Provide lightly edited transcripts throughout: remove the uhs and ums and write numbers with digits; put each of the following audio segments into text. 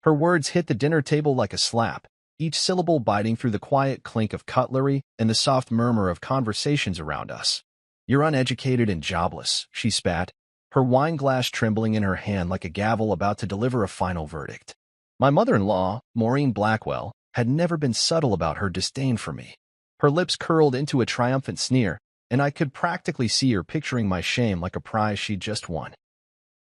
Her words hit the dinner table like a slap, each syllable biting through the quiet clink of cutlery and the soft murmur of conversations around us. "You're uneducated and jobless," she spat, her wine glass trembling in her hand like a gavel about to deliver a final verdict. My mother-in-law, Maureen Blackwell, had never been subtle about her disdain for me. Her lips curled into a triumphant sneer, and I could practically see her picturing my shame like a prize she'd just won.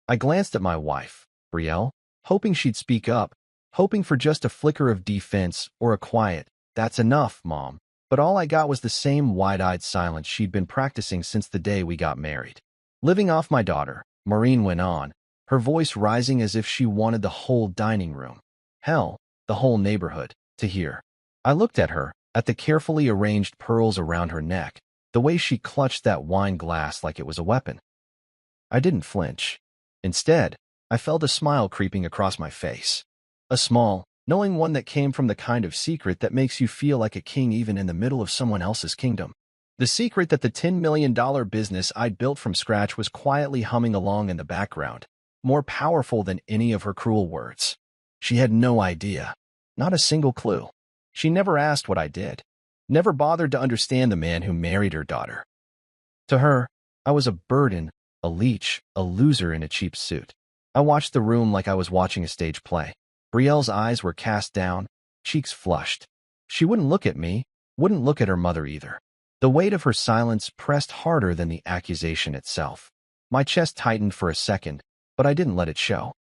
I glanced at my wife, Brielle, hoping she'd speak up, hoping for just a flicker of defense or a quiet, "That's enough, Mom." But all I got was the same wide-eyed silence she'd been practicing since the day we got married. "Living off my daughter," Maureen went on, her voice rising as if she wanted the whole dining room, hell, the whole neighborhood, to hear. I looked at her, at the carefully arranged pearls around her neck, the way she clutched that wine glass like it was a weapon. I didn't flinch. Instead, I felt a smile creeping across my face. A small, knowing one that came from the kind of secret that makes you feel like a king even in the middle of someone else's kingdom. The secret that the $10 million business I'd built from scratch was quietly humming along in the background, more powerful than any of her cruel words. She had no idea, not a single clue. She never asked what I did, never bothered to understand the man who married her daughter. To her, I was a burden, a leech, a loser in a cheap suit. I watched the room like I was watching a stage play. Brielle's eyes were cast down, cheeks flushed. She wouldn't look at me, wouldn't look at her mother either. The weight of her silence pressed harder than the accusation itself. My chest tightened for a second, but I didn't let it show.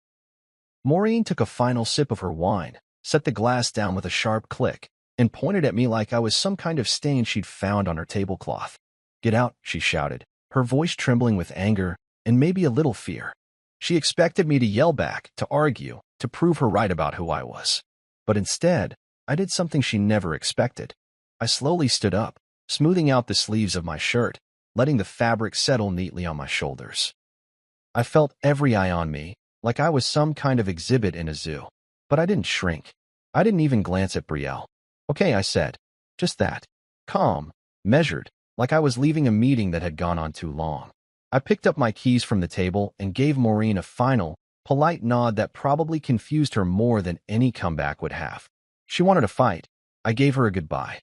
Maureen took a final sip of her wine, set the glass down with a sharp click, and pointed at me like I was some kind of stain she'd found on her tablecloth. "Get out," she shouted, her voice trembling with anger and maybe a little fear. She expected me to yell back, to argue, to prove her right about who I was. But instead, I did something she never expected. I slowly stood up, smoothing out the sleeves of my shirt, letting the fabric settle neatly on my shoulders. I felt every eye on me, like I was some kind of exhibit in a zoo. But I didn't shrink. I didn't even glance at Brielle. "Okay," I said. Just that. Calm, measured, like I was leaving a meeting that had gone on too long. I picked up my keys from the table and gave Maureen a final, polite nod that probably confused her more than any comeback would have. She wanted a fight. I gave her a goodbye.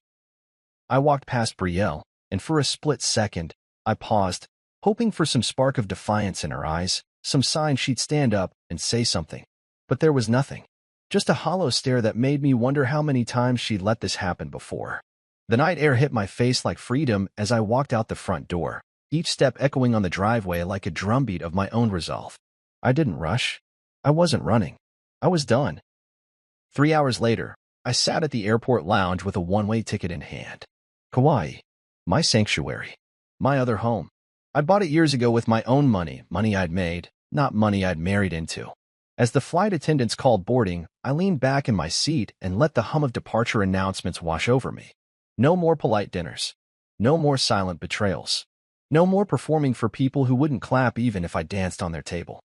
I walked past Brielle, and for a split second, I paused, hoping for some spark of defiance in her eyes, some sign she'd stand up and say something. But there was nothing. Just a hollow stare that made me wonder how many times she'd let this happen before. The night air hit my face like freedom as I walked out the front door, each step echoing on the driveway like a drumbeat of my own resolve. I didn't rush. I wasn't running. I was done. 3 hours later, I sat at the airport lounge with a one-way ticket in hand. Kauai. My sanctuary. My other home. I bought it years ago with my own money, money I'd made, not money I'd married into. As the flight attendants called boarding, I leaned back in my seat and let the hum of departure announcements wash over me. No more polite dinners. No more silent betrayals. No more performing for people who wouldn't clap even if I danced on their table.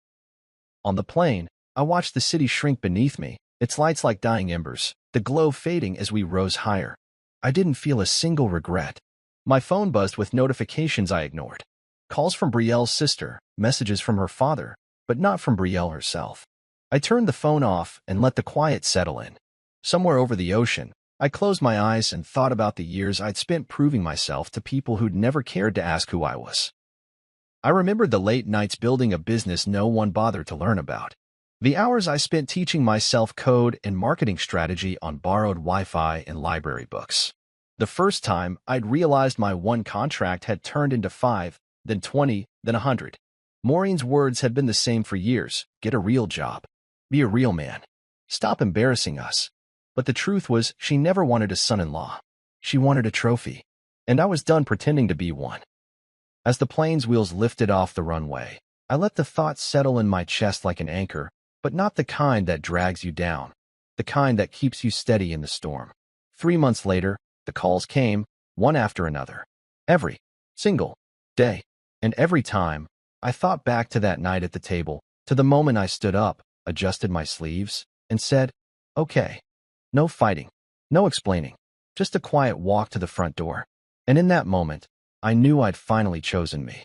On the plane, I watched the city shrink beneath me, its lights like dying embers, the glow fading as we rose higher. I didn't feel a single regret. My phone buzzed with notifications I ignored. Calls from Brielle's sister, messages from her father, but not from Brielle herself. I turned the phone off and let the quiet settle in. Somewhere over the ocean, I closed my eyes and thought about the years I'd spent proving myself to people who'd never cared to ask who I was. I remembered the late nights building a business no one bothered to learn about. The hours I spent teaching myself code and marketing strategy on borrowed Wi-Fi and library books. The first time I'd realized my one contract had turned into 5, then 20, then 100. Maureen's words had been the same for years. Get a real job. Be a real man. Stop embarrassing us. But the truth was, she never wanted a son-in-law. She wanted a trophy. And I was done pretending to be one. As the plane's wheels lifted off the runway, I let the thoughts settle in my chest like an anchor, but not the kind that drags you down, the kind that keeps you steady in the storm. 3 months later, the calls came, one after another. Every single day. And every time, I thought back to that night at the table, to the moment I stood up, adjusted my sleeves, and said, "Okay." No fighting, no explaining, just a quiet walk to the front door. And in that moment, I knew I'd finally chosen me.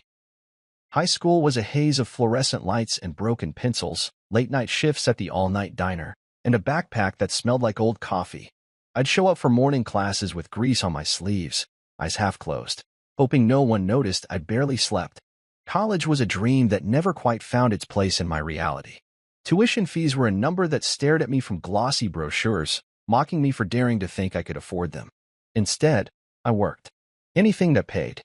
High school was a haze of fluorescent lights and broken pencils, late-night shifts at the all-night diner, and a backpack that smelled like old coffee. I'd show up for morning classes with grease on my sleeves, eyes half closed, hoping no one noticed I'd barely slept. College was a dream that never quite found its place in my reality. Tuition fees were a number that stared at me from glossy brochures, mocking me for daring to think I could afford them. Instead, I worked. Anything that paid.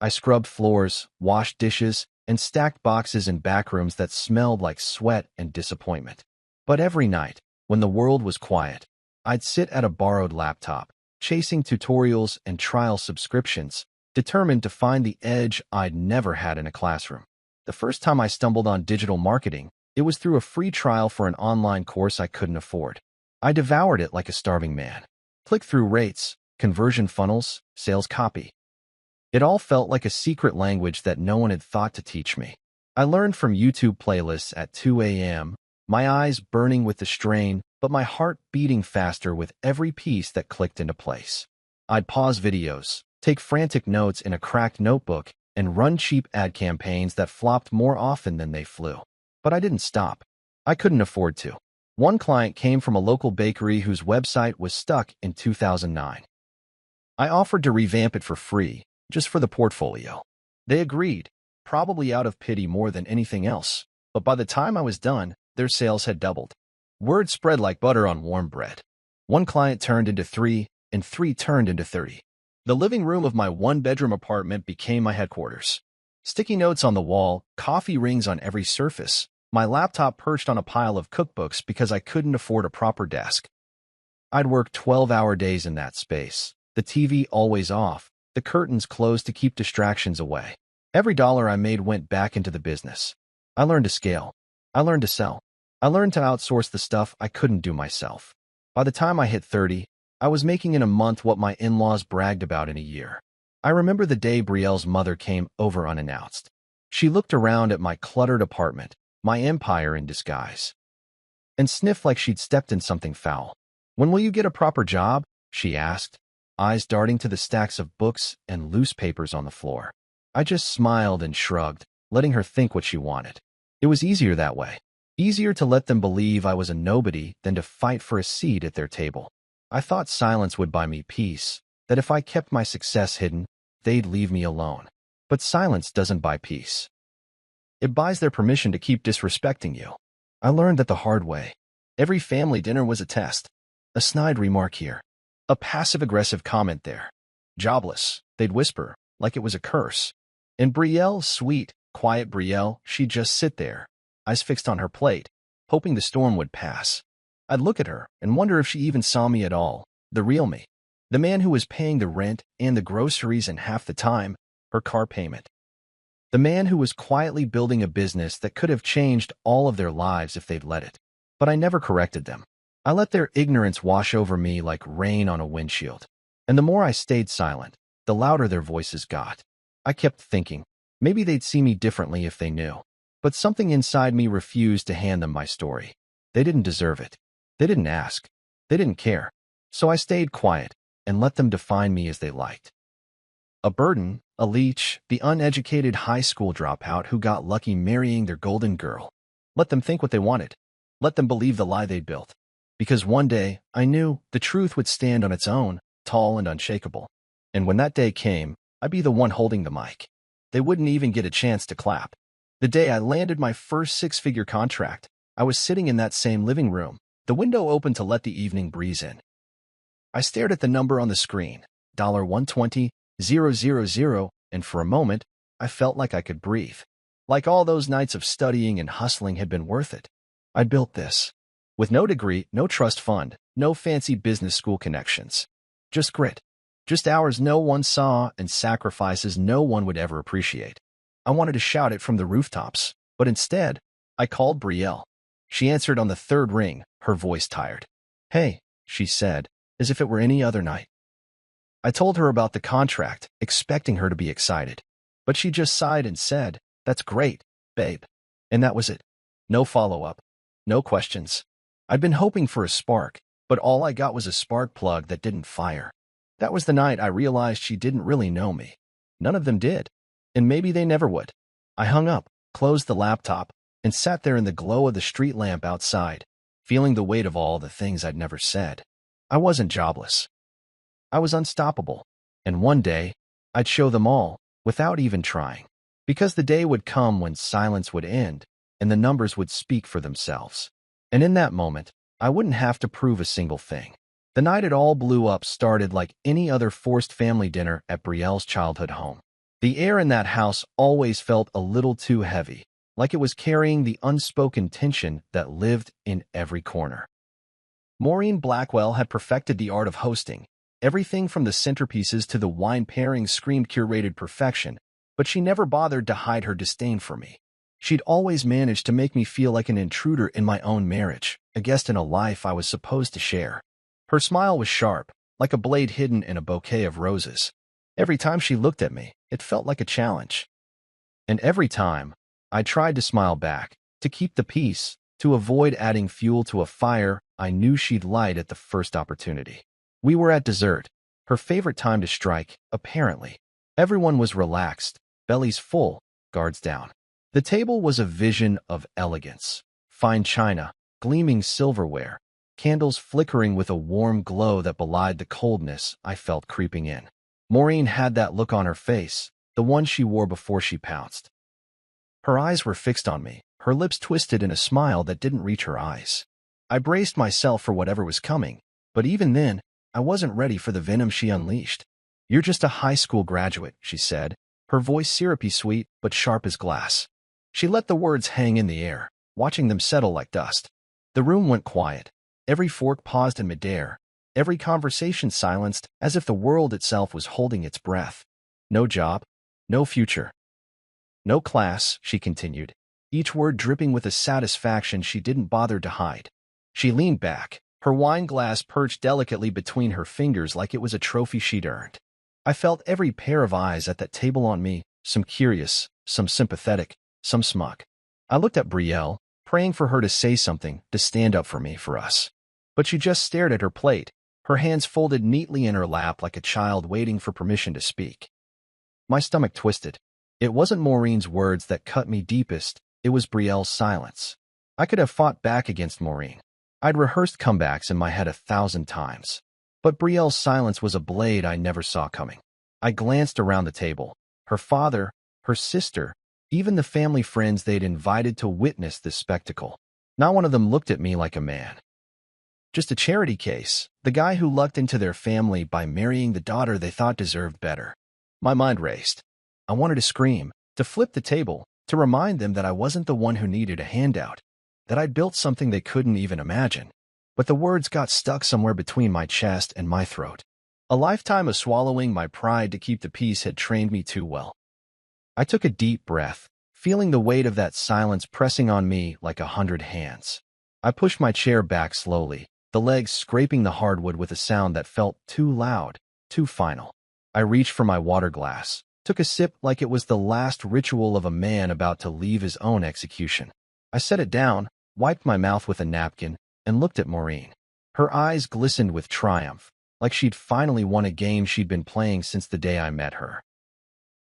I scrubbed floors, washed dishes, and stacked boxes in backrooms that smelled like sweat and disappointment. But every night, when the world was quiet, I'd sit at a borrowed laptop, chasing tutorials and trial subscriptions, determined to find the edge I'd never had in a classroom. The first time I stumbled on digital marketing, it was through a free trial for an online course I couldn't afford. I devoured it like a starving man. Click-through rates, conversion funnels, sales copy. It all felt like a secret language that no one had thought to teach me. I learned from YouTube playlists at 2 a.m., my eyes burning with the strain, but my heart beating faster with every piece that clicked into place. I'd pause videos, take frantic notes in a cracked notebook, and run cheap ad campaigns that flopped more often than they flew. But I didn't stop. I couldn't afford to. One client came from a local bakery whose website was stuck in 2009. I offered to revamp it for free, just for the portfolio. They agreed, probably out of pity more than anything else, but by the time I was done, their sales had doubled. Word spread like butter on warm bread. One client turned into 3, and 3 turned into 30. The living room of my one-bedroom apartment became my headquarters. Sticky notes on the wall, coffee rings on every surface, my laptop perched on a pile of cookbooks because I couldn't afford a proper desk. I'd work 12-hour days in that space, the TV always off, the curtains closed to keep distractions away. Every dollar I made went back into the business. I learned to scale. I learned to sell. I learned to outsource the stuff I couldn't do myself. By the time I hit 30, I was making in a month what my in-laws bragged about in a year. I remember the day Brielle's mother came over unannounced. She looked around at my cluttered apartment, my empire in disguise, and sniffed like she'd stepped in something foul. "When will you get a proper job?" she asked, eyes darting to the stacks of books and loose papers on the floor. I just smiled and shrugged, letting her think what she wanted. It was easier that way. Easier to let them believe I was a nobody than to fight for a seat at their table. I thought silence would buy me peace, that if I kept my success hidden, they'd leave me alone. But silence doesn't buy peace. It buys their permission to keep disrespecting you. I learned that the hard way. Every family dinner was a test. A snide remark here. A passive-aggressive comment there. Jobless, they'd whisper, like it was a curse. And Brielle, sweet, quiet Brielle, she'd just sit there, eyes fixed on her plate, hoping the storm would pass. I'd look at her and wonder if she even saw me at all, the real me. The man who was paying the rent and the groceries and half the time, her car payment. The man who was quietly building a business that could have changed all of their lives if they'd let it. But I never corrected them. I let their ignorance wash over me like rain on a windshield. And the more I stayed silent, the louder their voices got. I kept thinking, maybe they'd see me differently if they knew. But something inside me refused to hand them my story. They didn't deserve it. They didn't ask. They didn't care. So I stayed quiet and let them define me as they liked. A burden, a leech, the uneducated high school dropout who got lucky marrying their golden girl. Let them think what they wanted. Let them believe the lie they'd built. Because one day, I knew the truth would stand on its own, tall and unshakable. And when that day came, I'd be the one holding the mic. They wouldn't even get a chance to clap. The day I landed my first six-figure contract, I was sitting in that same living room, the window open to let the evening breeze in. I stared at the number on the screen, $120,000, and for a moment, I felt like I could breathe. Like all those nights of studying and hustling had been worth it. I'd built this. With no degree, no trust fund, no fancy business school connections. Just grit. Just hours no one saw and sacrifices no one would ever appreciate. I wanted to shout it from the rooftops, but instead, I called Brielle. She answered on the third ring, her voice tired. "Hey," she said, as if it were any other night. I told her about the contract, expecting her to be excited. But she just sighed and said, "That's great, babe." And that was it. No follow-up. No questions. I'd been hoping for a spark, but all I got was a spark plug that didn't fire. That was the night I realized she didn't really know me. None of them did. And maybe they never would. I hung up, closed the laptop, and sat there in the glow of the street lamp outside, feeling the weight of all the things I'd never said. I wasn't jobless. I was unstoppable. And one day, I'd show them all, without even trying. Because the day would come when silence would end, and the numbers would speak for themselves. And in that moment, I wouldn't have to prove a single thing. The night it all blew up started like any other forced family dinner at Brielle's childhood home. The air in that house always felt a little too heavy, like it was carrying the unspoken tension that lived in every corner. Maureen Blackwell had perfected the art of hosting. Everything from the centerpieces to the wine pairings screamed curated perfection, but she never bothered to hide her disdain for me. She'd always managed to make me feel like an intruder in my own marriage, a guest in a life I was supposed to share. Her smile was sharp, like a blade hidden in a bouquet of roses. Every time she looked at me, it felt like a challenge. And every time, I tried to smile back, to keep the peace, to avoid adding fuel to a fire I knew she'd light at the first opportunity. We were at dessert, her favorite time to strike, apparently. Everyone was relaxed, bellies full, guards down. The table was a vision of elegance. Fine china, gleaming silverware, candles flickering with a warm glow that belied the coldness I felt creeping in. Maureen had that look on her face, the one she wore before she pounced. Her eyes were fixed on me, her lips twisted in a smile that didn't reach her eyes. I braced myself for whatever was coming, but even then, I wasn't ready for the venom she unleashed. "You're just a high school graduate," she said, her voice syrupy sweet but sharp as glass. She let the words hang in the air, watching them settle like dust. The room went quiet. Every fork paused in midair, every conversation silenced as if the world itself was holding its breath. "No job, no future, no class," she continued, each word dripping with a satisfaction she didn't bother to hide. She leaned back, her wine glass perched delicately between her fingers like it was a trophy she'd earned. I felt every pair of eyes at that table on me, some curious, some sympathetic, some smug. I looked at Brielle, praying for her to say something, to stand up for me, for us. But she just stared at her plate, her hands folded neatly in her lap like a child waiting for permission to speak. My stomach twisted. It wasn't Maureen's words that cut me deepest, it was Brielle's silence. I could have fought back against Maureen. I'd rehearsed comebacks in my head 1,000 times. But Brielle's silence was a blade I never saw coming. I glanced around the table. Her father, her sister, even the family friends they'd invited to witness this spectacle. Not one of them looked at me like a man. Just a charity case, the guy who lucked into their family by marrying the daughter they thought deserved better. My mind raced. I wanted to scream, to flip the table, to remind them that I wasn't the one who needed a handout, that I'd built something they couldn't even imagine. But the words got stuck somewhere between my chest and my throat. A lifetime of swallowing my pride to keep the peace had trained me too well. I took a deep breath, feeling the weight of that silence pressing on me like 100 hands. I pushed my chair back slowly, the legs scraping the hardwood with a sound that felt too loud, too final. I reached for my water glass, took a sip like it was the last ritual of a man about to leave his own execution. I set it down, wiped my mouth with a napkin, and looked at Maureen. Her eyes glistened with triumph, like she'd finally won a game she'd been playing since the day I met her.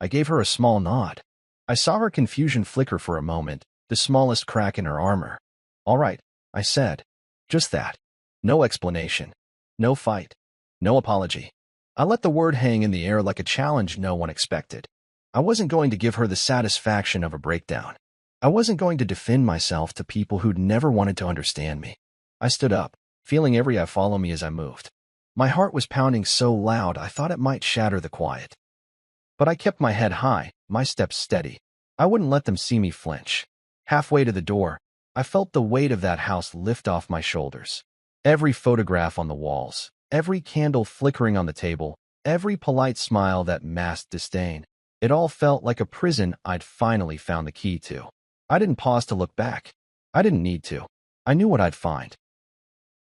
I gave her a small nod. I saw her confusion flicker for a moment, the smallest crack in her armor. "All right," I said. Just that. No explanation. No fight. No apology. I let the word hang in the air like a challenge no one expected. I wasn't going to give her the satisfaction of a breakdown. I wasn't going to defend myself to people who'd never wanted to understand me. I stood up, feeling every eye follow me as I moved. My heart was pounding so loud I thought it might shatter the quiet. But I kept my head high, my steps steady. I wouldn't let them see me flinch. Halfway to the door, I felt the weight of that house lift off my shoulders. Every photograph on the walls, every candle flickering on the table, every polite smile that masked disdain. It all felt like a prison I'd finally found the key to. I didn't pause to look back. I didn't need to. I knew what I'd find.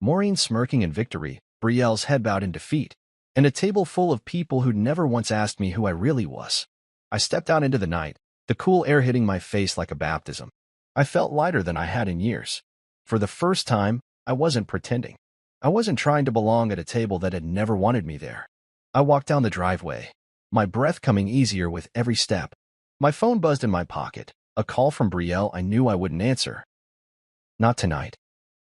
Maureen smirking in victory, Brielle's head bowed in defeat, and a table full of people who'd never once asked me who I really was. I stepped out into the night, the cool air hitting my face like a baptism. I felt lighter than I had in years. For the first time, I wasn't pretending. I wasn't trying to belong at a table that had never wanted me there. I walked down the driveway, my breath coming easier with every step. My phone buzzed in my pocket, a call from Brielle I knew I wouldn't answer. Not tonight.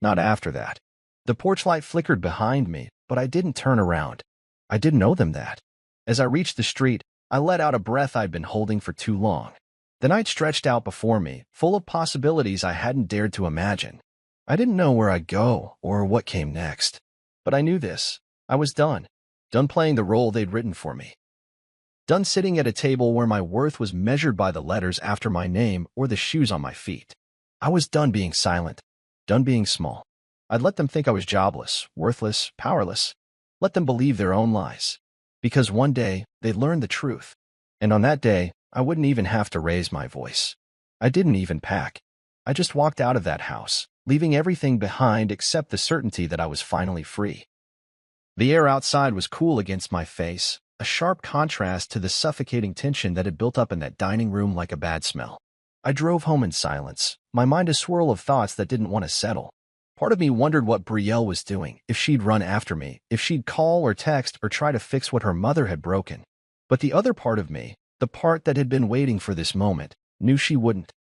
Not after that. The porch light flickered behind me, but I didn't turn around. I didn't owe them that. As I reached the street, I let out a breath I'd been holding for too long. The night stretched out before me, full of possibilities I hadn't dared to imagine. I didn't know where I'd go or what came next. But I knew this. I was done. Done playing the role they'd written for me. Done sitting at a table where my worth was measured by the letters after my name or the shoes on my feet. I was done being silent. Done being small. I'd let them think I was jobless, worthless, powerless. Let them believe their own lies. Because one day, they'd learn the truth. And on that day, I wouldn't even have to raise my voice. I didn't even pack. I just walked out of that house, leaving everything behind except the certainty that I was finally free. The air outside was cool against my face, a sharp contrast to the suffocating tension that had built up in that dining room like a bad smell. I drove home in silence, my mind a swirl of thoughts that didn't want to settle. Part of me wondered what Brielle was doing, if she'd run after me, if she'd call or text or try to fix what her mother had broken. But the other part of me, the part that had been waiting for this moment, knew she wouldn't.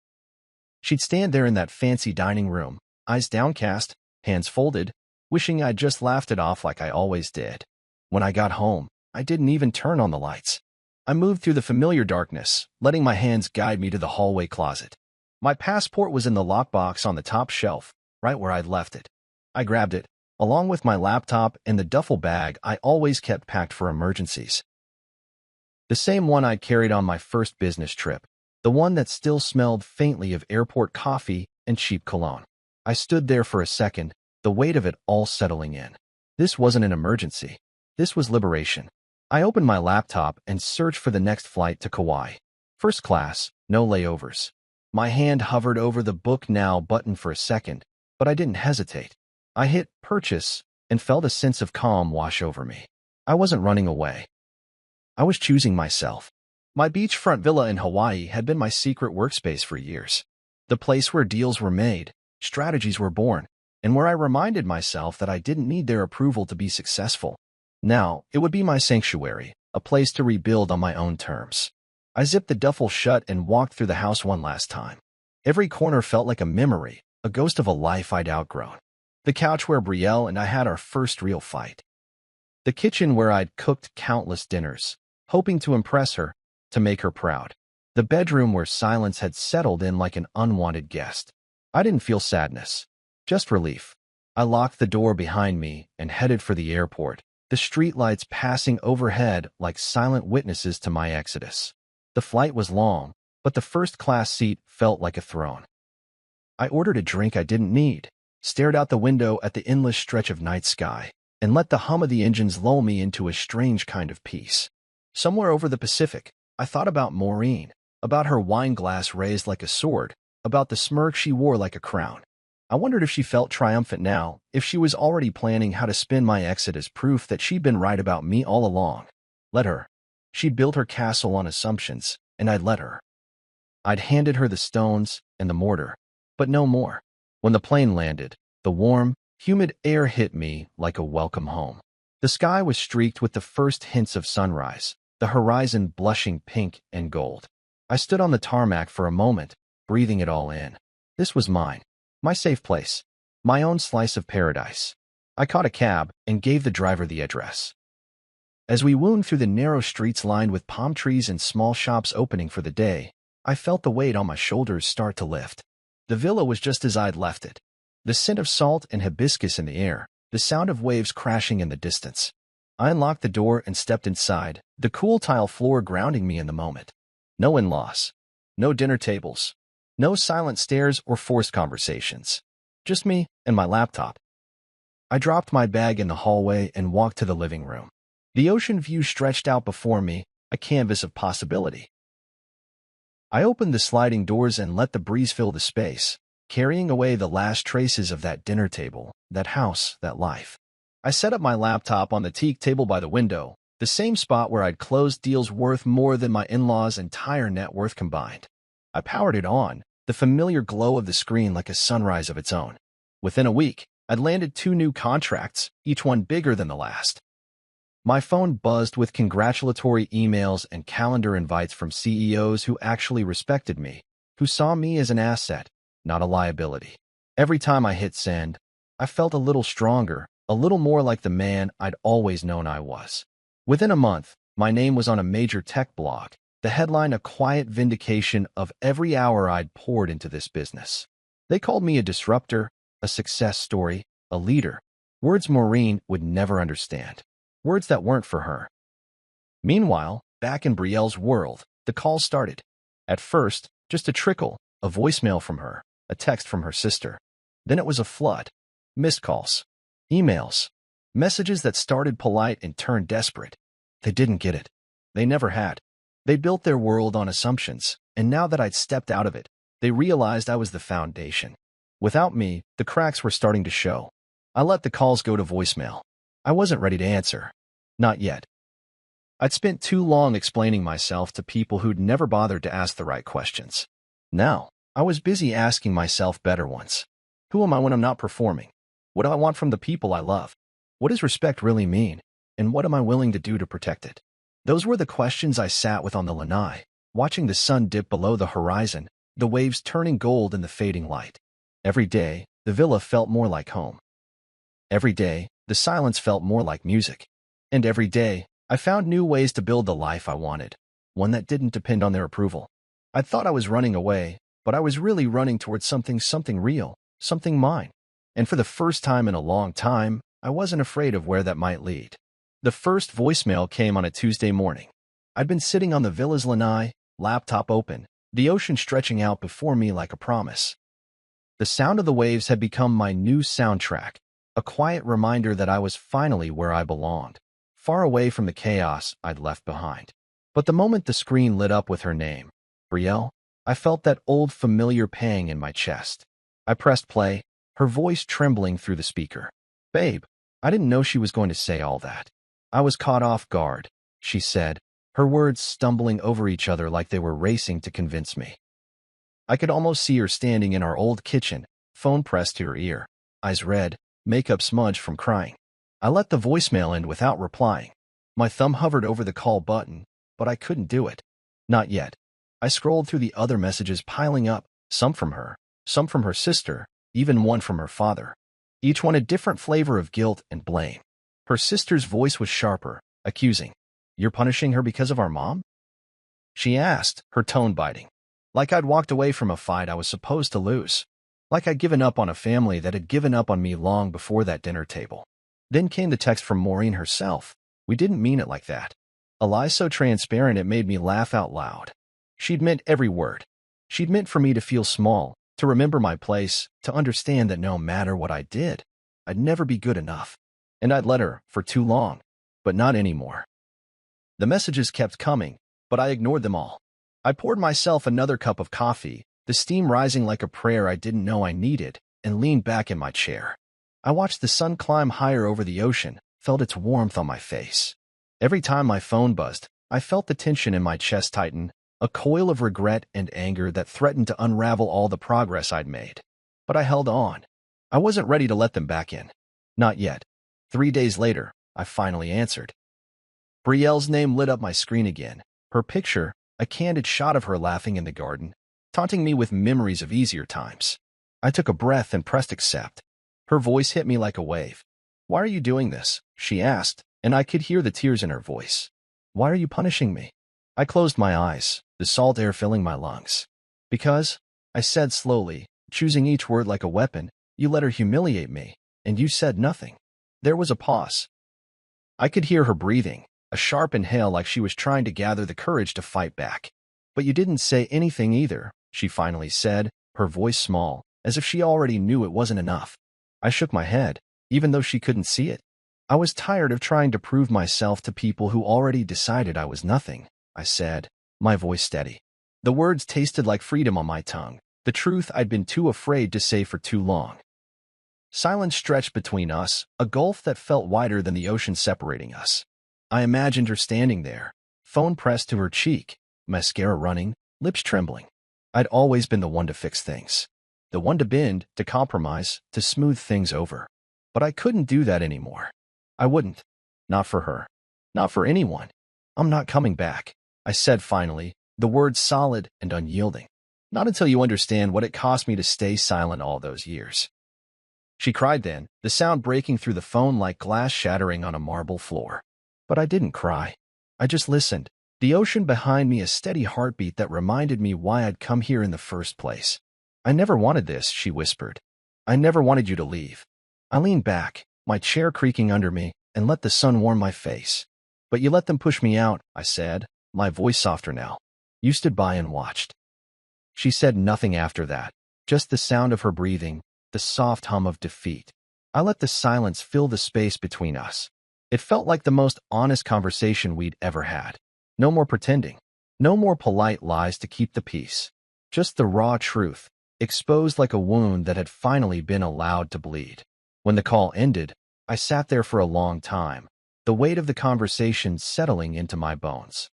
She'd stand there in that fancy dining room, eyes downcast, hands folded, wishing I'd just laughed it off like I always did. When I got home, I didn't even turn on the lights. I moved through the familiar darkness, letting my hands guide me to the hallway closet. My passport was in the lockbox on the top shelf, right where I'd left it. I grabbed it, along with my laptop and the duffel bag I always kept packed for emergencies. The same one I'd carried on my first business trip, the one that still smelled faintly of airport coffee and cheap cologne. I stood there for a second, the weight of it all settling in. This wasn't an emergency. This was liberation. I opened my laptop and searched for the next flight to Kauai. First class, no layovers. My hand hovered over the Book Now button for a second, but I didn't hesitate. I hit purchase and felt a sense of calm wash over me. I wasn't running away. I was choosing myself. My beachfront villa in Hawaii had been my secret workspace for years. The place where deals were made, strategies were born, and where I reminded myself that I didn't need their approval to be successful. Now, it would be my sanctuary, a place to rebuild on my own terms. I zipped the duffel shut and walked through the house one last time. Every corner felt like a memory, a ghost of a life I'd outgrown. The couch where Brielle and I had our first real fight. The kitchen where I'd cooked countless dinners, hoping to impress her, to make her proud. The bedroom where silence had settled in like an unwanted guest. I didn't feel sadness, just relief. I locked the door behind me and headed for the airport, the streetlights passing overhead like silent witnesses to my exodus. The flight was long, but the first-class seat felt like a throne. I ordered a drink I didn't need, stared out the window at the endless stretch of night sky, and let the hum of the engines lull me into a strange kind of peace. Somewhere over the Pacific, I thought about Maureen, about her wine glass raised like a sword, about the smirk she wore like a crown. I wondered if she felt triumphant now, if she was already planning how to spin my exit as proof that she'd been right about me all along. Let her. She'd built her castle on assumptions, and I'd let her. I'd handed her the stones and the mortar, but no more. When the plane landed, the warm, humid air hit me like a welcome home. The sky was streaked with the first hints of sunrise, the horizon blushing pink and gold. I stood on the tarmac for a moment, breathing it all in. This was mine, my safe place, my own slice of paradise. I caught a cab and gave the driver the address. As we wound through the narrow streets lined with palm trees and small shops opening for the day, I felt the weight on my shoulders start to lift. The villa was just as I'd left it. The scent of salt and hibiscus in the air, the sound of waves crashing in the distance. I unlocked the door and stepped inside, the cool tile floor grounding me in the moment. No in-laws. No dinner tables. No silent stares or forced conversations. Just me and my laptop. I dropped my bag in the hallway and walked to the living room. The ocean view stretched out before me, a canvas of possibility. I opened the sliding doors and let the breeze fill the space, carrying away the last traces of that dinner table, that house, that life. I set up my laptop on the teak table by the window, the same spot where I'd closed deals worth more than my in-laws' entire net worth combined. I powered it on, the familiar glow of the screen like a sunrise of its own. Within a week, I'd landed 2 new contracts, each one bigger than the last. My phone buzzed with congratulatory emails and calendar invites from CEOs who actually respected me, who saw me as an asset, not a liability. Every time I hit send, I felt a little stronger, a little more like the man I'd always known I was. Within a month, my name was on a major tech blog, the headline a quiet vindication of every hour I'd poured into this business. They called me a disruptor, a success story, a leader. Words Maureen would never understand. Words that weren't for her. Meanwhile, back in Brielle's world, the calls started. At first, just a trickle, a voicemail from her, a text from her sister. Then it was a flood. Missed calls, emails, messages that started polite and turned desperate. They didn't get it. They never had. They built their world on assumptions, and now that I'd stepped out of it, they realized I was the foundation. Without me, the cracks were starting to show. I let the calls go to voicemail. I wasn't ready to answer. Not yet. I'd spent too long explaining myself to people who'd never bothered to ask the right questions. Now, I was busy asking myself better ones. Who am I when I'm not performing? What do I want from the people I love? What does respect really mean? And what am I willing to do to protect it? Those were the questions I sat with on the lanai, watching the sun dip below the horizon, the waves turning gold in the fading light. Every day, the villa felt more like home. Every day, the silence felt more like music. And every day, I found new ways to build the life I wanted, one that didn't depend on their approval. I thought I was running away, but I was really running towards something real, something mine. And for the first time in a long time, I wasn't afraid of where that might lead. The first voicemail came on a Tuesday morning. I'd been sitting on the villa's lanai, laptop open, the ocean stretching out before me like a promise. The sound of the waves had become my new soundtrack, a quiet reminder that I was finally where I belonged, far away from the chaos I'd left behind. But the moment the screen lit up with her name, Brielle, I felt that old familiar pang in my chest. I pressed play, her voice trembling through the speaker. "Babe, I didn't know she was going to say all that." "I was caught off guard," she said, her words stumbling over each other like they were racing to convince me. I could almost see her standing in our old kitchen, phone pressed to her ear, eyes red, makeup smudged from crying. I let the voicemail end without replying. My thumb hovered over the call button, but I couldn't do it. Not yet. I scrolled through the other messages piling up, some from her, some from her sister, even one from her father. Each one a different flavor of guilt and blame. Her sister's voice was sharper, accusing. "You're punishing her because of our mom?" she asked, her tone biting. Like I'd walked away from a fight I was supposed to lose. Like I'd given up on a family that had given up on me long before that dinner table. Then came the text from Maureen herself. "We didn't mean it like that." A lie so transparent it made me laugh out loud. She'd meant every word. She'd meant for me to feel small, to remember my place, to understand that no matter what I did, I'd never be good enough. And I'd let her for too long, but not anymore. The messages kept coming, but I ignored them all. I poured myself another cup of coffee, the steam rising like a prayer I didn't know I needed, and leaned back in my chair. I watched the sun climb higher over the ocean, felt its warmth on my face. Every time my phone buzzed, I felt the tension in my chest tighten, a coil of regret and anger that threatened to unravel all the progress I'd made. But I held on. I wasn't ready to let them back in. Not yet. 3 days later, I finally answered. Brielle's name lit up my screen again. Her picture, a candid shot of her laughing in the garden, taunting me with memories of easier times. I took a breath and pressed accept. Her voice hit me like a wave. "Why are you doing this?" she asked, and I could hear the tears in her voice. "Why are you punishing me?" I closed my eyes, the salt air filling my lungs. "Because," I said slowly, choosing each word like a weapon, "you let her humiliate me, and you said nothing." There was a pause. I could hear her breathing, a sharp inhale like she was trying to gather the courage to fight back. "But you didn't say anything either," she finally said, her voice small, as if she already knew it wasn't enough. I shook my head, even though she couldn't see it. I was tired of trying to prove myself to people who already decided I was nothing, I said, my voice steady. The words tasted like freedom on my tongue, the truth I'd been too afraid to say for too long. Silence stretched between us, a gulf that felt wider than the ocean separating us. I imagined her standing there, phone pressed to her cheek, mascara running, lips trembling. I'd always been the one to fix things. The one to bend, to compromise, to smooth things over. But I couldn't do that anymore. I wouldn't. Not for her. Not for anyone. "I'm not coming back," I said finally, the words solid and unyielding. "Not until you understand what it cost me to stay silent all those years." she cried then, the sound breaking through the phone like glass shattering on a marble floor. But I didn't cry. I just listened. The ocean behind me, a steady heartbeat that reminded me why I'd come here in the first place. I never wanted this, she whispered. I never wanted you to leave. I leaned back, my chair creaking under me, and let the sun warm my face. But you let them push me out, I said, my voice softer now. You stood by and watched. She said nothing after that, just the sound of her breathing, the soft hum of defeat. I let the silence fill the space between us. It felt like the most honest conversation we'd ever had. No more pretending. No more polite lies to keep the peace. Just the raw truth, exposed like a wound that had finally been allowed to bleed. When the call ended, I sat there for a long time, the weight of the conversation settling into my bones.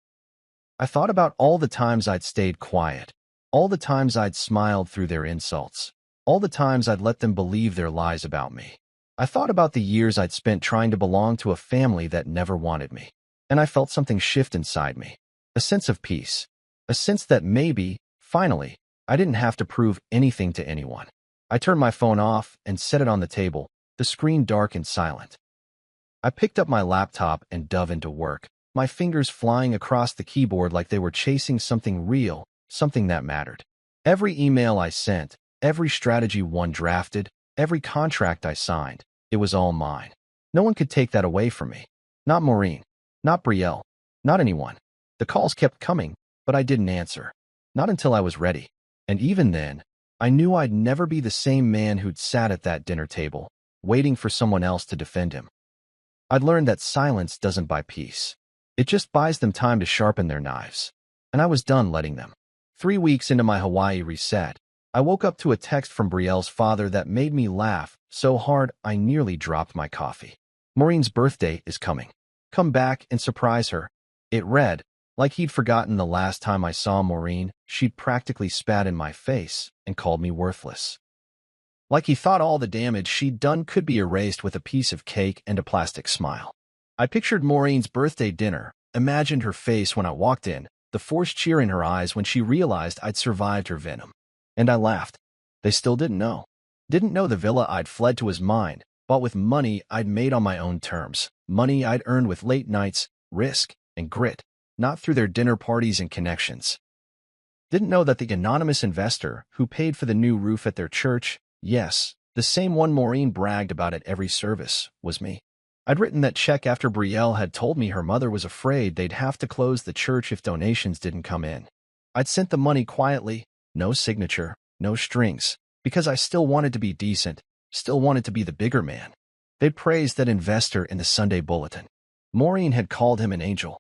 I thought about all the times I'd stayed quiet, all the times I'd smiled through their insults, all the times I'd let them believe their lies about me. I thought about the years I'd spent trying to belong to a family that never wanted me, and I felt something shift inside me, a sense of peace, a sense that maybe, finally, I didn't have to prove anything to anyone. I turned my phone off and set it on the table, the screen dark and silent. I picked up my laptop and dove into work, my fingers flying across the keyboard like they were chasing something real, something that mattered. Every email I sent, every strategy one drafted, every contract I signed, it was all mine. No one could take that away from me. Not Maureen, not Brielle, not anyone. The calls kept coming, but I didn't answer. Not until I was ready. And even then, I knew I'd never be the same man who'd sat at that dinner table, waiting for someone else to defend him. I'd learned that silence doesn't buy peace. It just buys them time to sharpen their knives. And I was done letting them. 3 weeks into my Hawaii reset, I woke up to a text from Brielle's father that made me laugh so hard I nearly dropped my coffee. Maureen's birthday is coming. Come back and surprise her. It read, like he'd forgotten the last time I saw Maureen, she'd practically spat in my face and called me worthless. Like he thought all the damage she'd done could be erased with a piece of cake and a plastic smile. I pictured Maureen's birthday dinner, imagined her face when I walked in, the forced cheer in her eyes when she realized I'd survived her venom. And I laughed. They still didn't know. Didn't know the villa I'd fled to his mind, bought with money I'd made on my own terms, money I'd earned with late nights, risk, and grit, not through their dinner parties and connections. Didn't know that the anonymous investor who paid for the new roof at their church, yes, the same one Maureen bragged about at every service, was me. I'd written that check after Brielle had told me her mother was afraid they'd have to close the church if donations didn't come in. I'd sent the money quietly, no signature, no strings, because I still wanted to be decent, still wanted to be the bigger man. They'd praised that investor in the Sunday Bulletin. Maureen had called him an angel.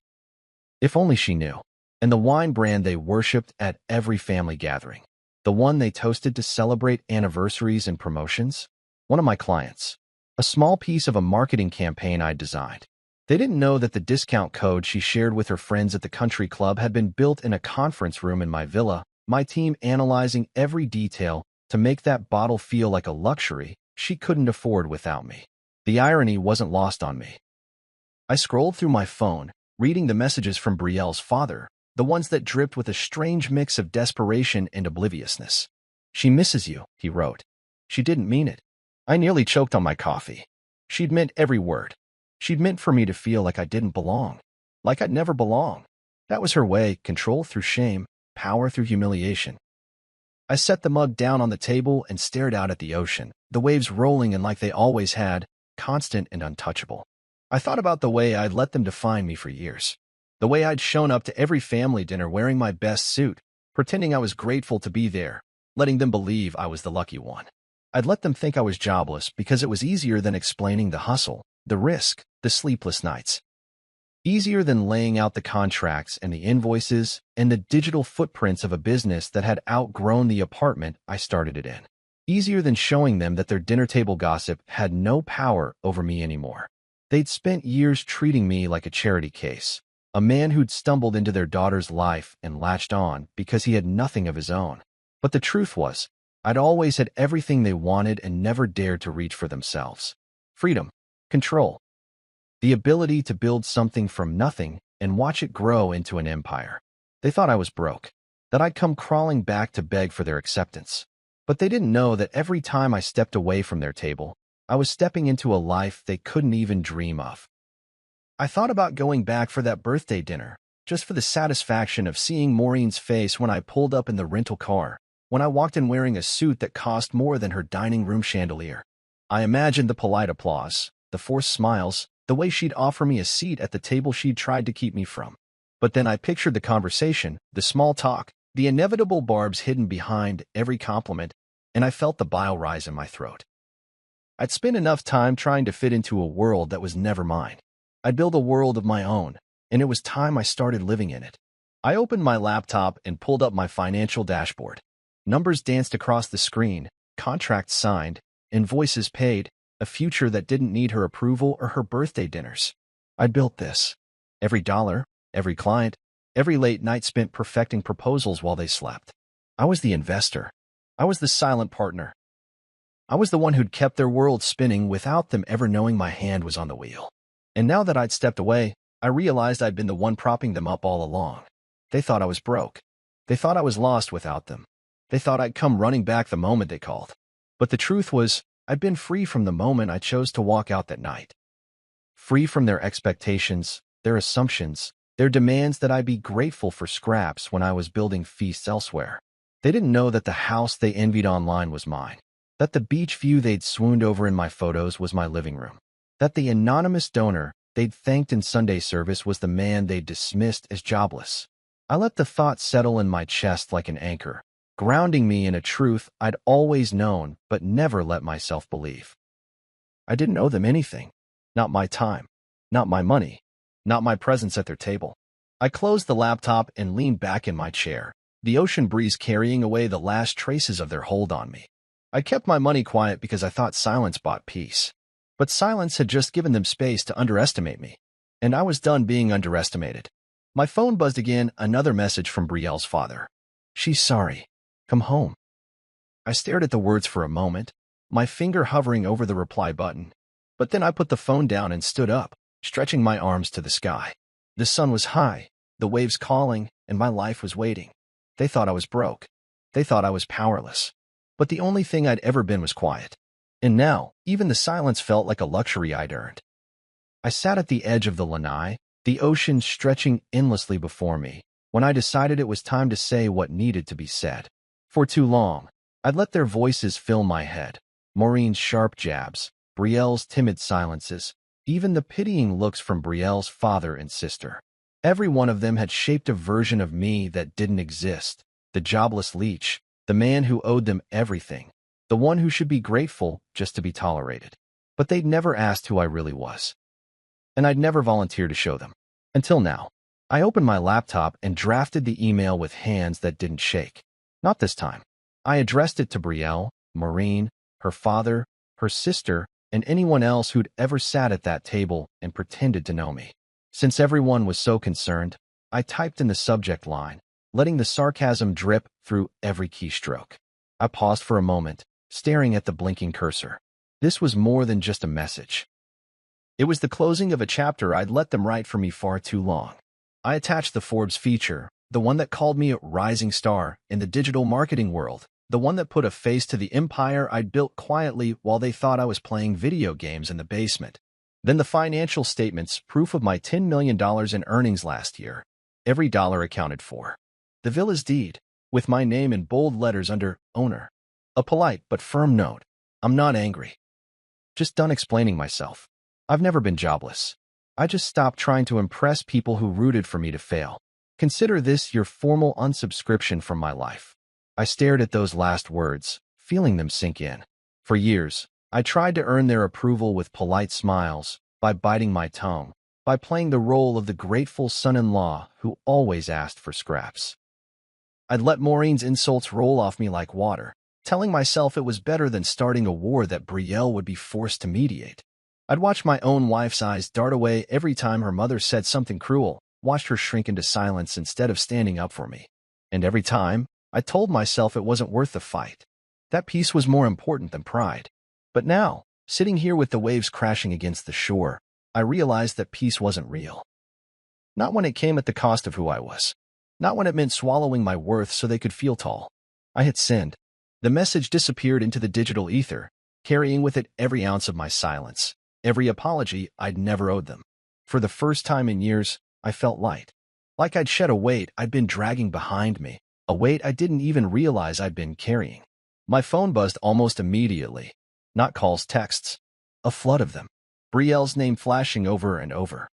If only she knew. And the wine brand they worshipped at every family gathering. The one they toasted to celebrate anniversaries and promotions. One of my clients. A small piece of a marketing campaign I'd designed. They didn't know that the discount code she shared with her friends at the country club had been built in a conference room in my villa, my team analyzing every detail to make that bottle feel like a luxury she couldn't afford without me. The irony wasn't lost on me. I scrolled through my phone, reading the messages from Brielle's father, the ones that dripped with a strange mix of desperation and obliviousness. She misses you, he wrote. She didn't mean it. I nearly choked on my coffee. She'd meant every word. She'd meant for me to feel like I didn't belong, like I'd never belong. That was her way, control through shame, power through humiliation. I set the mug down on the table and stared out at the ocean, the waves rolling in like they always had, constant and untouchable. I thought about the way I'd let them define me for years. The way I'd shown up to every family dinner wearing my best suit, pretending I was grateful to be there, letting them believe I was the lucky one. I'd let them think I was jobless because it was easier than explaining the hustle, the risk, the sleepless nights. Easier than laying out the contracts and the invoices and the digital footprints of a business that had outgrown the apartment I started it in. Easier than showing them that their dinner table gossip had no power over me anymore. They'd spent years treating me like a charity case, a man who'd stumbled into their daughter's life and latched on because he had nothing of his own. But the truth was, I'd always had everything they wanted and never dared to reach for themselves. Freedom, control, the ability to build something from nothing and watch it grow into an empire. They thought I was broke, that I'd come crawling back to beg for their acceptance. But they didn't know that every time I stepped away from their table, I was stepping into a life they couldn't even dream of. I thought about going back for that birthday dinner, just for the satisfaction of seeing Maureen's face when I pulled up in the rental car, when I walked in wearing a suit that cost more than her dining room chandelier. I imagined the polite applause, the forced smiles, the way she'd offer me a seat at the table she'd tried to keep me from. But then I pictured the conversation, the small talk, the inevitable barbs hidden behind every compliment, and I felt the bile rise in my throat. I'd spent enough time trying to fit into a world that was never mine. I'd build a world of my own, and it was time I started living in it. I opened my laptop and pulled up my financial dashboard. Numbers danced across the screen, contracts signed, invoices paid, a future that didn't need her approval or her birthday dinners. I'd built this. Every dollar, every client, every late night spent perfecting proposals while they slept. I was the investor. I was the silent partner. I was the one who'd kept their world spinning without them ever knowing my hand was on the wheel. And now that I'd stepped away, I realized I'd been the one propping them up all along. They thought I was broke. They thought I was lost without them. They thought I'd come running back the moment they called. But the truth was, I'd been free from the moment I chose to walk out that night. Free from their expectations, their assumptions, their demands that I be grateful for scraps when I was building feasts elsewhere. They didn't know that the house they envied online was mine, that the beach view they'd swooned over in my photos was my living room, that the anonymous donor they'd thanked in Sunday service was the man they'd dismissed as jobless. I let the thought settle in my chest like an anchor, grounding me in a truth I'd always known but never let myself believe. I didn't owe them anything. Not my time. Not my money. Not my presence at their table. I closed the laptop and leaned back in my chair, the ocean breeze carrying away the last traces of their hold on me. I kept my money quiet because I thought silence bought peace. But silence had just given them space to underestimate me. And I was done being underestimated. My phone buzzed again, another message from Brielle's father. "She's sorry. Come home." I stared at the words for a moment, my finger hovering over the reply button. But then I put the phone down and stood up, stretching my arms to the sky. The sun was high, the waves calling, and my life was waiting. They thought I was broke. They thought I was powerless. But the only thing I'd ever been was quiet. And now, even the silence felt like a luxury I'd earned. I sat at the edge of the lanai, the ocean stretching endlessly before me, when I decided it was time to say what needed to be said. For too long, I'd let their voices fill my head. Maureen's sharp jabs, Brielle's timid silences, even the pitying looks from Brielle's father and sister. Every one of them had shaped a version of me that didn't exist, the jobless leech, the man who owed them everything, the one who should be grateful just to be tolerated. But they'd never asked who I really was. And I'd never volunteered to show them. Until now. I opened my laptop and drafted the email with hands that didn't shake. Not this time. I addressed it to Brielle, Maureen, her father, her sister, and anyone else who'd ever sat at that table and pretended to know me. Since everyone was so concerned, I typed in the subject line, letting the sarcasm drip through every keystroke. I paused for a moment, staring at the blinking cursor. This was more than just a message. It was the closing of a chapter I'd let them write for me far too long. I attached the Forbes feature, the one that called me a rising star in the digital marketing world, the one that put a face to the empire I'd built quietly while they thought I was playing video games in the basement. Then the financial statements, proof of my $10 million in earnings last year, every dollar accounted for. The villa's deed, with my name in bold letters under owner. A polite but firm note. I'm not angry. Just done explaining myself. I've never been jobless. I just stopped trying to impress people who rooted for me to fail. Consider this your formal unsubscription from my life. I stared at those last words, feeling them sink in. For years, I tried to earn their approval with polite smiles, by biting my tongue, by playing the role of the grateful son-in-law who always asked for scraps. I'd let Maureen's insults roll off me like water, telling myself it was better than starting a war that Brielle would be forced to mediate. I'd watch my own wife's eyes dart away every time her mother said something cruel, watched her shrink into silence instead of standing up for me. And every time, I told myself it wasn't worth the fight. That peace was more important than pride. But now, sitting here with the waves crashing against the shore, I realized that peace wasn't real. Not when it came at the cost of who I was. Not when it meant swallowing my worth so they could feel tall. I had sinned. The message disappeared into the digital ether, carrying with it every ounce of my silence, every apology I'd never owed them. For the first time in years, I felt light. Like I'd shed a weight I'd been dragging behind me, a weight I didn't even realize I'd been carrying. My phone buzzed almost immediately. Not calls, texts. A flood of them. Brielle's name flashing over and over.